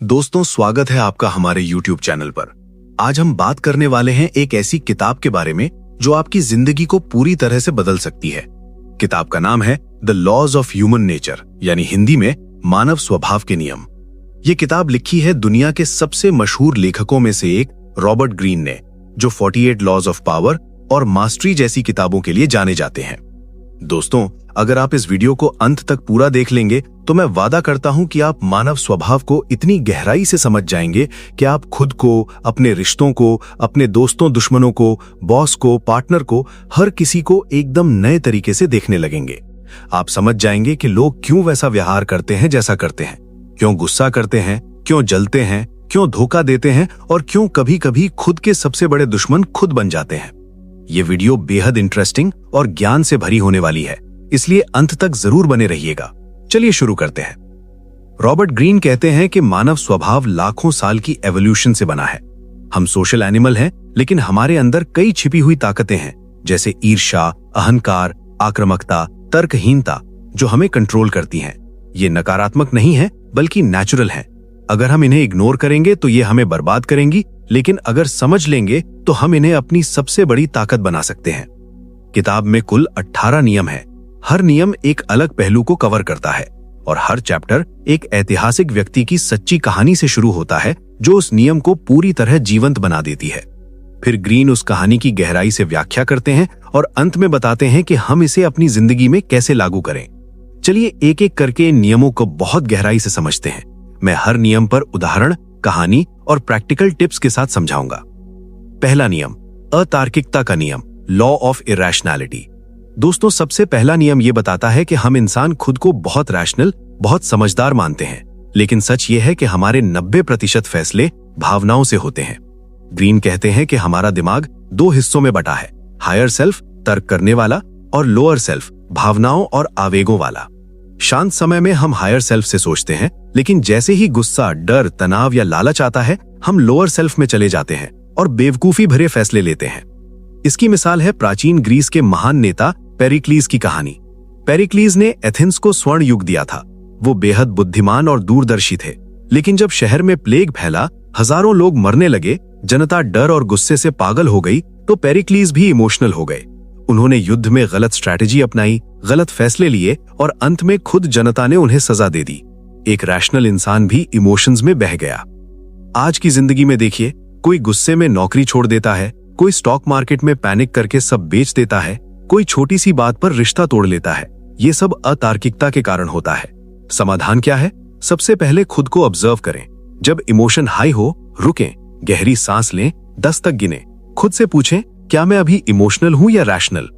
दोस्तों, स्वागत है आपका हमारे YouTube चैनल पर। आज हम बात करने वाले हैं एक ऐसी किताब के बारे में जो आपकी जिंदगी को पूरी तरह से बदल सकती है। किताब का नाम है the laws of human nature, यानी हिंदी में मानव स्वभाव के नियम। ये किताब लिखी है दुनिया के सबसे मशहूर लेखकों में से एक रॉबर्ट ग्रीन ने, जो 48 लॉज ऑफ पावर और मास्टरी जैसी किताबों के लिए जाने जाते हैं। दोस्तों, अगर आप इस वीडियो को अंत तक पूरा देख लेंगे तो मैं वादा करता हूं कि आप मानव स्वभाव को इतनी गहराई से समझ जाएंगे कि आप खुद को, अपने रिश्तों को, अपने दोस्तों दुश्मनों को, बॉस को, पार्टनर को, हर किसी को एकदम नए तरीके से देखने लगेंगे। आप समझ जाएंगे कि लोग क्यों वैसा व्यवहार करते हैं जैसा करते हैं, क्यों गुस्सा करते हैं, क्यों जलते हैं, क्यों धोखा देते हैं और क्यों कभी कभी खुद के सबसे बड़े दुश्मन खुद बन जाते हैं। ये वीडियो बेहद इंटरेस्टिंग और ज्ञान से भरी होने वाली है, इसलिए अंत तक जरूर बने रहिएगा। चलिए शुरू करते हैं। रॉबर्ट ग्रीन कहते हैं कि मानव स्वभाव लाखों साल की एवोल्यूशन से बना है। हम सोशल एनिमल हैं, लेकिन हमारे अंदर कई छिपी हुई ताकतें हैं, जैसे ईर्ष्या, अहंकार, आक्रामकता, तर्कहीनता, जो हमें कंट्रोल करती हैं। ये नकारात्मक नहीं है, बल्कि नेचुरल हैं। अगर हम इन्हें इग्नोर करेंगे तो ये हमें बर्बाद करेंगी, लेकिन अगर समझ लेंगे तो हम इन्हें अपनी सबसे बड़ी ताकत बना सकते हैं। किताब में कुल 18 नियम हैं। हर नियम एक अलग पहलू को कवर करता है और हर चैप्टर एक ऐतिहासिक व्यक्ति की सच्ची कहानी से शुरू होता है, जो उस नियम को पूरी तरह जीवंत बना देती है। फिर ग्रीन उस कहानी की गहराई से व्याख्या करते हैं और अंत में बताते हैं कि हम इसे अपनी जिंदगी में कैसे लागू करें। चलिए एक एक करके इन नियमों को बहुत गहराई से समझते हैं। मैं हर नियम पर उदाहरण, कहानी और प्रैक्टिकल टिप्स के साथ समझाऊंगा। पहला नियम, अतार्किकता का नियम, लॉ ऑफ इरैशनैलिटी। दोस्तों, सबसे पहला नियम यह बताता है कि हम इंसान खुद को बहुत रैशनल, बहुत समझदार मानते हैं, लेकिन सच यह है कि हमारे 90% फैसले भावनाओं से होते हैं। ग्रीन कहते हैं कि हमारा दिमाग 2 हिस्सों में बटा है, हायर सेल्फ तर्क करने वाला और लोअर सेल्फ भावनाओं और आवेगों वाला। शांत समय में हम हायर सेल्फ से सोचते हैं, लेकिन जैसे ही गुस्सा, डर, तनाव या लालच आता है, हम लोअर सेल्फ में चले जाते हैं और बेवकूफी भरे फैसले लेते हैं। इसकी मिसाल है प्राचीन ग्रीस के महान नेता पेरिक्लीज की कहानी। पेरिक्लीज ने एथेंस को स्वर्ण युग दिया था। वो बेहद बुद्धिमान और दूरदर्शी थे, लेकिन जब शहर में प्लेग फैला, हजारों लोग मरने लगे, जनता डर और गुस्से से पागल हो गई, तो पेरिक्लीज भी इमोशनल हो गए। उन्होंने युद्ध में गलत स्ट्रैटेजी अपनाई, गलत फैसले लिए और अंत में खुद जनता ने उन्हें सजा दे दी। एक रैशनल इंसान भी इमोशंस में बह गया। आज की जिंदगी में देखिए, कोई गुस्से में नौकरी छोड़ देता है, कोई स्टॉक मार्केट में पैनिक करके सब बेच देता है, कोई छोटी सी बात पर रिश्ता तोड़ लेता है। ये सब अतार्किकता के कारण होता है। समाधान क्या है? सबसे पहले खुद को ऑब्जर्व करें। जब इमोशन हाई हो, रुकें, गहरी सांस लें, 10 तक गिनें। खुद से पूछें, क्या मैं अभी इमोशनल हूं या रैशनल?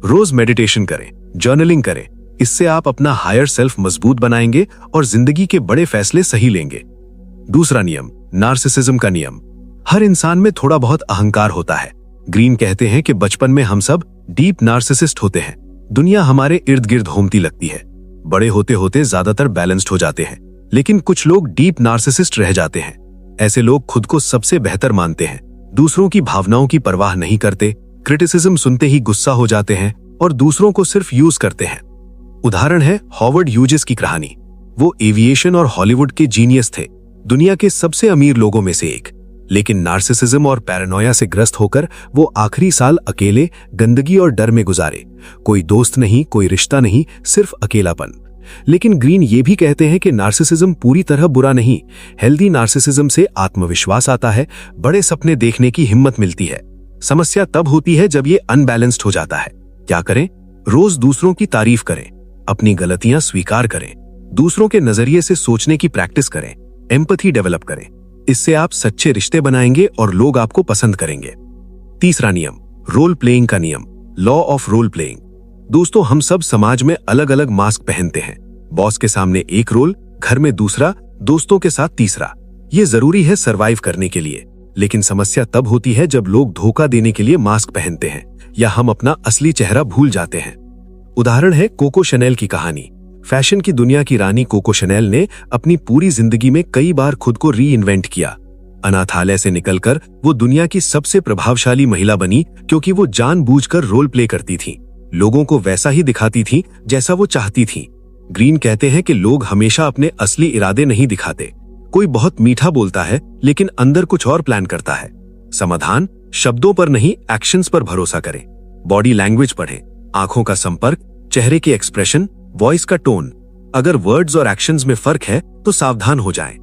रोज मेडिटेशन करें, जर्नलिंग करें। इससे आप अपना हायर सेल्फ मजबूत बनाएंगे और जिंदगी के बड़े फैसले सही लेंगे। दूसरा नियम, नार्सिसिज्म का नियम। हर इंसान में थोड़ा बहुत अहंकार होता है। ग्रीन कहते हैं कि बचपन में हम सब डीप नार्सिसिस्ट होते हैं। दुनिया हमारे इर्द गिर्द घूमती लगती है। बड़े होते होते ज्यादातर बैलेंस्ड हो जाते हैं, लेकिन कुछ लोग डीप नार्सिसिस्ट रह जाते हैं। ऐसे लोग खुद को सबसे बेहतर मानते हैं, दूसरों की भावनाओं की परवाह नहीं करते, क्रिटिसिज्म सुनते ही गुस्सा हो जाते हैं और दूसरों को सिर्फ यूज करते हैं। उदाहरण है हॉवर्ड ह्यूजेस की कहानी। वो एविएशन और हॉलीवुड के जीनियस थे, दुनिया के सबसे अमीर लोगों में से एक, लेकिन नार्सिसिज्म और पैरानोया से ग्रस्त होकर वो आखिरी साल अकेले, गंदगी और डर में गुजारे। कोई दोस्त नहीं, कोई रिश्ता नहीं, सिर्फ अकेलापन। लेकिन ग्रीन ये भी कहते हैं कि नार्सिसिज्म पूरी तरह बुरा नहीं। हेल्दी नार्सिसिज्म से आत्मविश्वास आता है, बड़े सपने देखने की हिम्मत मिलती है। समस्या तब होती है जब ये अनबैलेंस्ड हो जाता है। क्या करें? रोज दूसरों की तारीफ करें, अपनी गलतियां स्वीकार करें, दूसरों के नजरिए से सोचने की प्रैक्टिस करें, एम्पैथी डेवलप करें। इससे आप सच्चे रिश्ते बनाएंगे और लोग आपको पसंद करेंगे। तीसरा नियम, रोल प्लेइंग का नियम, लॉ ऑफ रोल प्लेइंग। दोस्तों, हम सब समाज में अलग अलग मास्क पहनते हैं। बॉस के सामने एक रोल, घर में दूसरा, दोस्तों के साथ तीसरा। ये जरूरी है सरवाइव करने के लिए, लेकिन समस्या तब होती है जब लोग धोखा देने के लिए मास्क पहनते हैं या हम अपना असली चेहरा भूल जाते हैं। उदाहरण है कोको शनेल की कहानी। फैशन की दुनिया की रानी कोको शनेल ने अपनी पूरी जिंदगी में कई बार खुद को री इन्वेंट किया। अनाथालय से निकलकर वो दुनिया की सबसे प्रभावशाली महिला बनी, क्योंकि वो जानबूझकर रोल प्ले करती थी। लोगों को वैसा ही दिखाती थी जैसा वो चाहती थी। ग्रीन कहते हैं कि लोग हमेशा अपने असली इरादे नहीं दिखाते। कोई बहुत मीठा बोलता है लेकिन अंदर कुछ और प्लान करता है। समाधान, शब्दों पर नहीं एक्शंस पर भरोसा करें। बॉडी लैंग्वेज पढ़ें, आंखों का संपर्क, चेहरे के एक्सप्रेशन, वॉइस का टोन। अगर वर्ड्स और एक्शंस में फर्क है तो सावधान हो जाएं।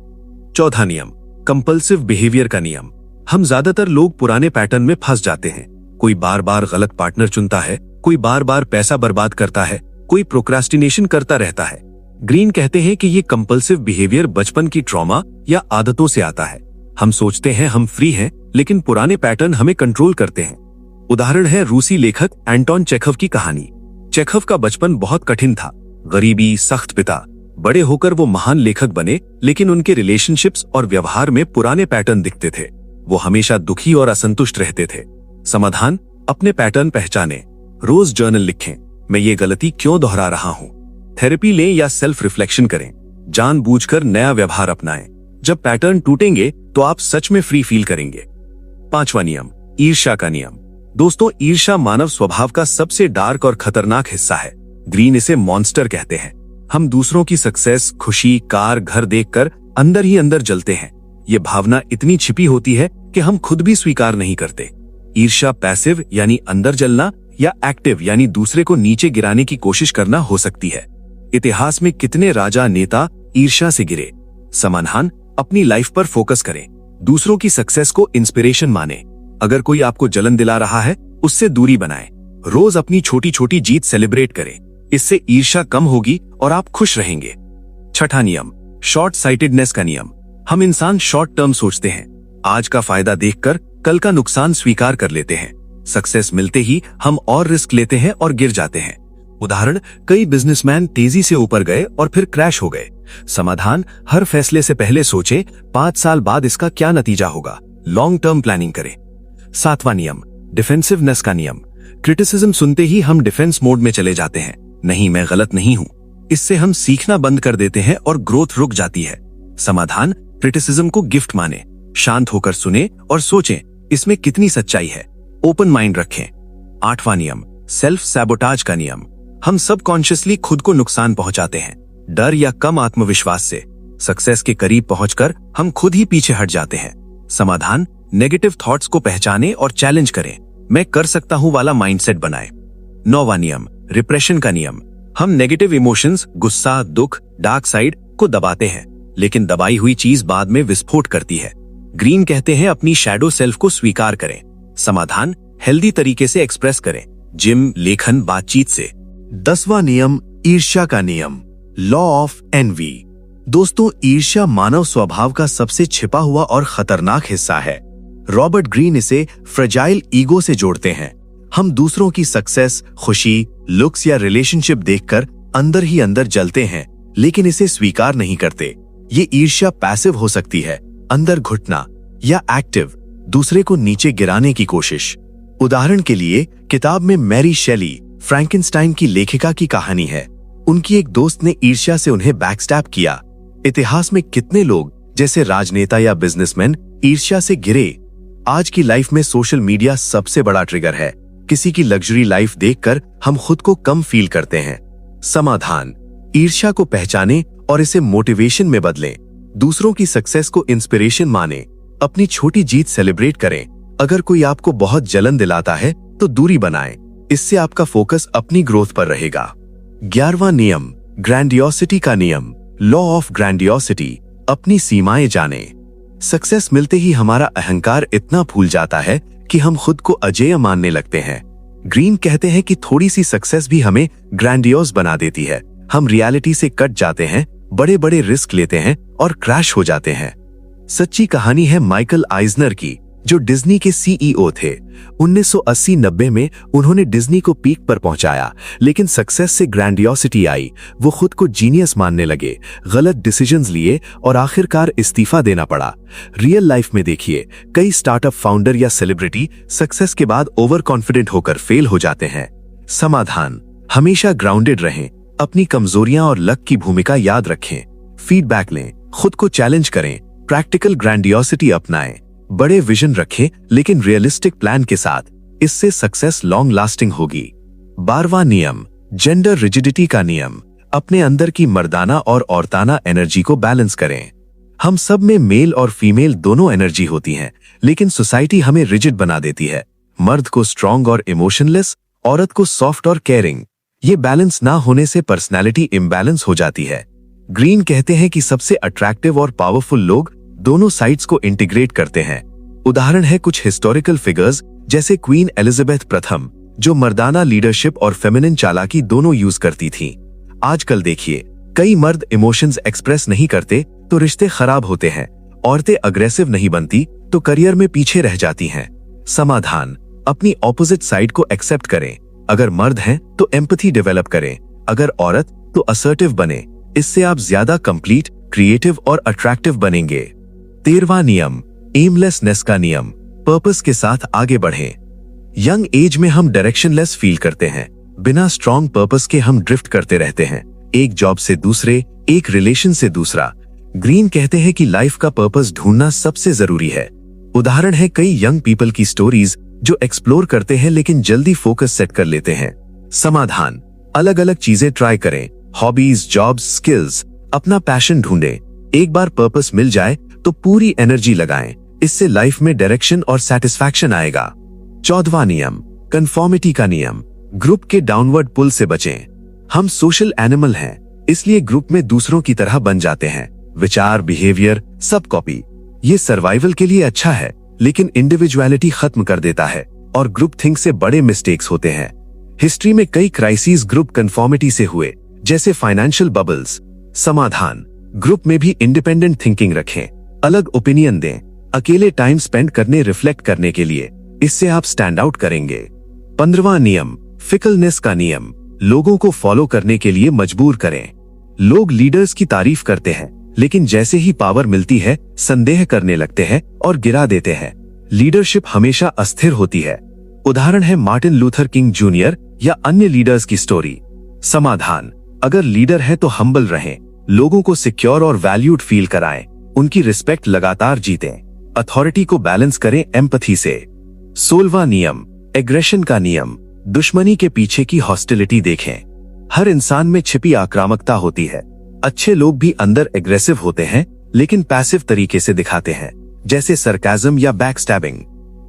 चौथा नियम, कंपल्सिव बिहेवियर का नियम। हम ज्यादातर लोग पुराने पैटर्न में फंस जाते हैं। कोई बार बार गलत पार्टनर चुनता है, कोई बार बार पैसा बर्बाद करता है, कोई प्रोक्रास्टिनेशन करता रहता है। ग्रीन कहते हैं कि ये कंपल्सिव बिहेवियर बचपन की ट्रॉमा या आदतों से आता है। हम सोचते हैं हम फ्री हैं, लेकिन पुराने पैटर्न हमें कंट्रोल करते हैं। उदाहरण है रूसी लेखक एंटोन चेखव की कहानी। चेखव का बचपन बहुत कठिन था, गरीबी, सख्त पिता। बड़े होकर वो महान लेखक बने, लेकिन उनके रिलेशनशिप्स और व्यवहार में पुराने पैटर्न दिखते थे। वो हमेशा दुखी और असंतुष्ट रहते थे। समाधान, अपने पैटर्न पहचानें। रोज जर्नल लिखें, मैं ये गलती क्यों दोहरा रहा हूं। थेरेपी लें या सेल्फ रिफ्लेक्शन करें। जानबूझकर नया व्यवहार अपनाएं। जब पैटर्न टूटेंगे तो आप सच में फ्री फील करेंगे। पांचवा नियम, ईर्ष्या का नियम। दोस्तों, ईर्ष्या मानव स्वभाव का सबसे डार्क और खतरनाक हिस्सा है। ग्रीन इसे मॉन्स्टर कहते हैं। हम दूसरों की सक्सेस, खुशी, कार, घर देखकर अंदर ही अंदर जलते हैं। ये भावना इतनी छिपी होती है कि हम खुद भी स्वीकार नहीं करते। ईर्ष्या पैसिव यानी अंदर जलना या एक्टिव यानी दूसरे को नीचे गिराने की कोशिश करना हो सकती है। इतिहास में कितने राजा, नेता ईर्ष्या से गिरे। समाधान, अपनी लाइफ पर फोकस करें। दूसरों की सक्सेस को इंस्पिरेशन माने। अगर कोई आपको जलन दिला रहा है, उससे दूरी बनाएं। रोज अपनी छोटी छोटी जीत सेलिब्रेट करें। इससे ईर्ष्या कम होगी और आप खुश रहेंगे। छठा नियम, शॉर्ट साइटेडनेस का नियम। हम इंसान शॉर्ट टर्म सोचते हैं। आज का फायदा देखकर कल का नुकसान स्वीकार कर लेते हैं। सक्सेस मिलते ही हम और रिस्क लेते हैं और गिर जाते हैं। उदाहरण, कई बिजनेसमैन तेजी से ऊपर गए और फिर क्रैश हो गए। समाधान, हर फैसले से पहले सोचें 5 साल बाद इसका क्या नतीजा होगा। लॉन्ग टर्म प्लानिंग करें। सातवां नियम, डिफेंसिवनेस का नियम। क्रिटिसिज्म सुनते ही हम डिफेंस मोड में चले जाते हैं। नहीं, मैं गलत नहीं हूं। इससे हम सीखना बंद कर देते हैं और ग्रोथ रुक जाती है। समाधान, क्रिटिसिज्म को गिफ्ट माने। शांत होकर सुने और सोचें इसमें कितनी सच्चाई है। ओपन माइंड रखें। आठवां नियम, सेल्फ सैबोटाज का नियम। हम सबकॉन्शियसली खुद को नुकसान पहुंचाते हैं, डर या कम आत्मविश्वास से। सक्सेस के करीब पहुंचकर हम खुद ही पीछे हट जाते हैं। समाधान, नेगेटिव थॉट्स को पहचानें और चैलेंज करें। मैं कर सकता हूं वाला माइंडसेट बनाएं। नौवां नियम, रिप्रेशन का नियम। हम नेगेटिव इमोशंस, गुस्सा, दुख, डार्क साइड को दबाते हैं, लेकिन दबाई हुई चीज बाद में विस्फोट करती है। ग्रीन कहते हैं अपनी शैडो सेल्फ को स्वीकार करें। समाधान, हेल्दी तरीके से एक्सप्रेस करें, जिम, लेखन, बातचीत से। 10वां नियम, ईर्ष्या का नियम, लॉ ऑफ एनवी। दोस्तों, ईर्ष्या मानव स्वभाव का सबसे छिपा हुआ और खतरनाक हिस्सा है। रॉबर्ट ग्रीन इसे फ्रेजाइल ईगो से जोड़ते हैं। हम दूसरों की सक्सेस, खुशी, लुक्स या रिलेशनशिप देखकर अंदर ही अंदर जलते हैं, लेकिन इसे स्वीकार नहीं करते। ये ईर्ष्या पैसिव हो सकती है, अंदर घुटना, या एक्टिव, दूसरे को नीचे गिराने की कोशिश। उदाहरण के लिए, किताब में मैरी शेली, फ्रैंकेनस्टाइन की लेखिका की कहानी है। उनकी एक दोस्त ने ईर्ष्या से उन्हें बैकस्टैब किया। इतिहास में कितने लोग, जैसे राजनेता या बिजनेसमैन, ईर्ष्या से गिरे। आज की लाइफ में सोशल मीडिया सबसे बड़ा ट्रिगर है। किसी की लग्जरी लाइफ देखकर हम खुद को कम फील करते हैं। समाधान, ईर्ष्या को पहचानें और इसे मोटिवेशन में बदलें। दूसरों की सक्सेस को इंस्पिरेशन माने। अपनी छोटी जीत सेलिब्रेट करें। अगर कोई आपको बहुत जलन दिलाता है तो दूरी बनाएं। इससे आपका फोकस अपनी ग्रोथ पर रहेगा। 11वां नियम, ग्रैंडियोसिटी का नियम, लॉ ऑफ ग्रैंडियोसिटी। अपनी सीमाएं जानें। सक्सेस मिलते ही हमारा अहंकार इतना फूल जाता है कि हम खुद को अजेय मानने लगते हैं। ग्रीन कहते हैं कि थोड़ी सी सक्सेस भी हमें ग्रैंडियोस बना देती है। हम रियलिटी से कट जाते हैं, बड़े बड़े रिस्क लेते हैं और क्रैश हो जाते हैं। सच्ची कहानी है माइकल आइजनर की, जो डिज्नी के सीईओ थे। 1980-90 में उन्होंने डिज्नी को पीक पर पहुंचाया, लेकिन सक्सेस से ग्रैंडियोसिटी आई। वो खुद को जीनियस मानने लगे, गलत डिसीजंस लिए और आखिरकार इस्तीफा देना पड़ा। रियल लाइफ में देखिए, कई स्टार्टअप फाउंडर या सेलिब्रिटी सक्सेस के बाद ओवर कॉन्फिडेंट होकर फेल हो जाते हैं। समाधान, हमेशा ग्राउंडेड रहें, अपनी कमजोरियां और लक की भूमिका याद रखें, फीडबैक लें, खुद को चैलेंज करें, प्रैक्टिकल ग्रैंडियोसिटी अपनाएं, बड़े विजन रखें लेकिन रियलिस्टिक प्लान के साथ। इससे सक्सेस लॉन्ग लास्टिंग होगी। 12वां नियम, जेंडर रिजिडिटी का नियम। अपने अंदर की मर्दाना और औरताना एनर्जी को बैलेंस करें। हम सब में मेल और फीमेल दोनों एनर्जी होती हैं, लेकिन सोसाइटी हमें रिजिड बना देती है। मर्द को स्ट्रांग और इमोशनलेस, औरत को सॉफ्ट और केयरिंग। ये बैलेंस ना होने से पर्सनैलिटी इम्बैलेंस हो जाती है। ग्रीन कहते हैं कि सबसे अट्रैक्टिव और पावरफुल लोग दोनों साइड्स को इंटीग्रेट करते हैं। उदाहरण है कुछ हिस्टोरिकल फिगर्स जैसे क्वीन एलिजाबेथ प्रथम, जो मर्दाना लीडरशिप और फेमिनिन चालाकी दोनों यूज करती थी। आजकल देखिए, कई मर्द इमोशंस एक्सप्रेस नहीं करते तो रिश्ते खराब होते हैं। औरतें अग्रेसिव नहीं बनती तो करियर में पीछे रह जाती हैं। समाधान, अपनी ऑपोजिट साइड को एक्सेप्ट करें। अगर मर्द हैं तो एम्पैथी डेवलप करें, अगर औरत तो असर्टिव बने। इससे आप ज्यादा कंप्लीट, क्रिएटिव और अट्रैक्टिव बनेंगे। 13वां नियम, एमलेसनेस का नियम, पर्पस के साथ आगे बढ़ें। यंग एज में हम डायरेक्शनलेस फील करते हैं। बिना स्ट्रॉन्ग पर्पस के हम ड्रिफ्ट करते रहते हैं, एक जॉब से दूसरे, एक रिलेशन से दूसरा। ग्रीन कहते हैं कि लाइफ का पर्पस ढूंढना सबसे जरूरी है। उदाहरण है कई यंग पीपल की स्टोरीज जो एक्सप्लोर करते हैं लेकिन जल्दी फोकस सेट कर लेते हैं। समाधान, अलग अलग चीजें ट्राई करें, हॉबीज, जॉब्स, स्किल्स, अपना पैशन ढूंढें। एक बार पर्पस मिल जाए तो पूरी एनर्जी लगाएं, इससे लाइफ में डायरेक्शन और सेटिस्फैक्शन आएगा। 14वां नियम, कंफॉर्मिटी का नियम, ग्रुप के डाउनवर्ड पुल से बचें। हम सोशल एनिमल हैं, इसलिए ग्रुप में दूसरों की तरह बन जाते हैं। विचार, बिहेवियर सब कॉपी। ये सर्वाइवल के लिए अच्छा है, लेकिन इंडिविजुअलिटी खत्म कर देता है और ग्रुप थिंक से बड़े मिस्टेक्स होते हैं। हिस्ट्री में कई क्राइसिस ग्रुप कंफॉर्मिटी से हुए, जैसे फाइनेंशियल बबल्स। समाधान, ग्रुप में भी इंडिपेंडेंट थिंकिंग रखें, अलग ओपिनियन दें, अकेले टाइम स्पेंड करने, रिफ्लेक्ट करने के लिए। इससे आप स्टैंड आउट करेंगे। 15वां नियम, फिकलनेस का नियम, लोगों को फॉलो करने के लिए मजबूर करें। लोग लीडर्स की तारीफ करते हैं, लेकिन जैसे ही पावर मिलती है संदेह करने लगते हैं और गिरा देते हैं। लीडरशिप हमेशा अस्थिर होती है। उदाहरण है मार्टिन लूथर किंग जूनियर या अन्य लीडर्स की स्टोरी। समाधान, अगर लीडर है तो हम्बल रहें, लोगों को सिक्योर और वैल्यूड फील कराएं, उनकी रिस्पेक्ट लगातार जीतें। अथॉरिटी को बैलेंस करें एम्पैथी से। 16वां नियम, एग्रेशन का नियम, दुश्मनी के पीछे की हॉस्टिलिटी देखें। हर इंसान में छिपी आक्रामकता होती है। अच्छे लोग भी अंदर एग्रेसिव होते हैं, लेकिन पैसिव तरीके से दिखाते हैं, जैसे सरकाज़म या बैकस्टैबिंग।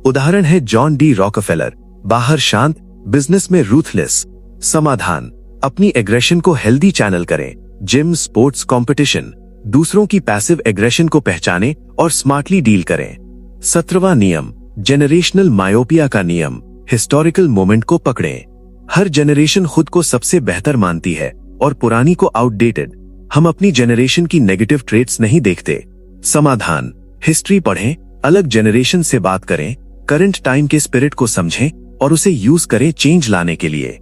उदाहरण है जॉन डी रॉकफेलर, बाहर शांत, बिजनेस में रूथलेस। समाधान, अपनी एग्रेशन को हेल्दी चैनल करें, जिम, स्पोर्ट्स, कंपटीशन। दूसरों की पैसिव एग्रेशन को पहचानें और स्मार्टली डील करें। 17वां नियम, जेनरेशनल मायोपिया का नियम, हिस्टोरिकल मोमेंट को पकड़ें। हर जनरेशन खुद को सबसे बेहतर मानती है और पुरानी को आउटडेटेड। हम अपनी जनरेशन की नेगेटिव ट्रेट्स नहीं देखते। समाधान, हिस्ट्री पढ़ें, अलग जनरेशन से बात करें, करंट टाइम के स्पिरिट को समझें और उसे यूज करें चेंज लाने के लिए।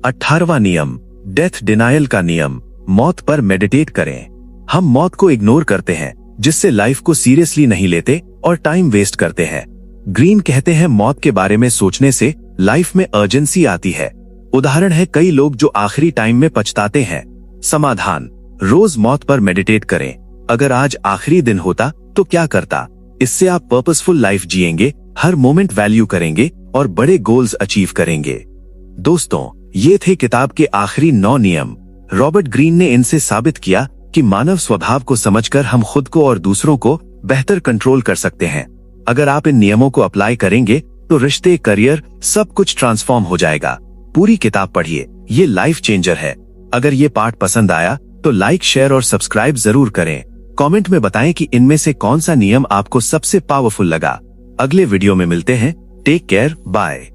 18वां नियम, डेथ डिनायल का नियम, मौत पर मेडिटेट करें। हम मौत को इग्नोर करते हैं, जिससे लाइफ को सीरियसली नहीं लेते और टाइम वेस्ट करते हैं। ग्रीन कहते हैं मौत के बारे में सोचने से लाइफ में अर्जेंसी आती है। उदाहरण है कई लोग जो आखिरी टाइम में पछताते हैं। समाधान, रोज मौत पर मेडिटेट करें। अगर आज आखिरी दिन होता तो क्या करता? इससे आप पर्पसफुल लाइफ जिएंगे, हर मोमेंट वैल्यू करेंगे और बड़े गोल्स अचीव करेंगे। दोस्तों, ये थे किताब के आखिरी 9 नियम। रॉबर्ट ग्रीन ने इनसे साबित किया कि मानव स्वभाव को समझकर हम खुद को और दूसरों को बेहतर कंट्रोल कर सकते हैं। अगर आप इन नियमों को अप्लाई करेंगे तो रिश्ते, करियर सब कुछ ट्रांसफॉर्म हो जाएगा। पूरी किताब पढ़िए, ये लाइफ चेंजर है। अगर ये पार्ट पसंद आया तो लाइक, शेयर और सब्सक्राइब जरूर करें। कमेंट में बताएं कि इनमें से कौन सा नियम आपको सबसे पावरफुल लगा। अगले वीडियो में मिलते हैं। Take care, bye.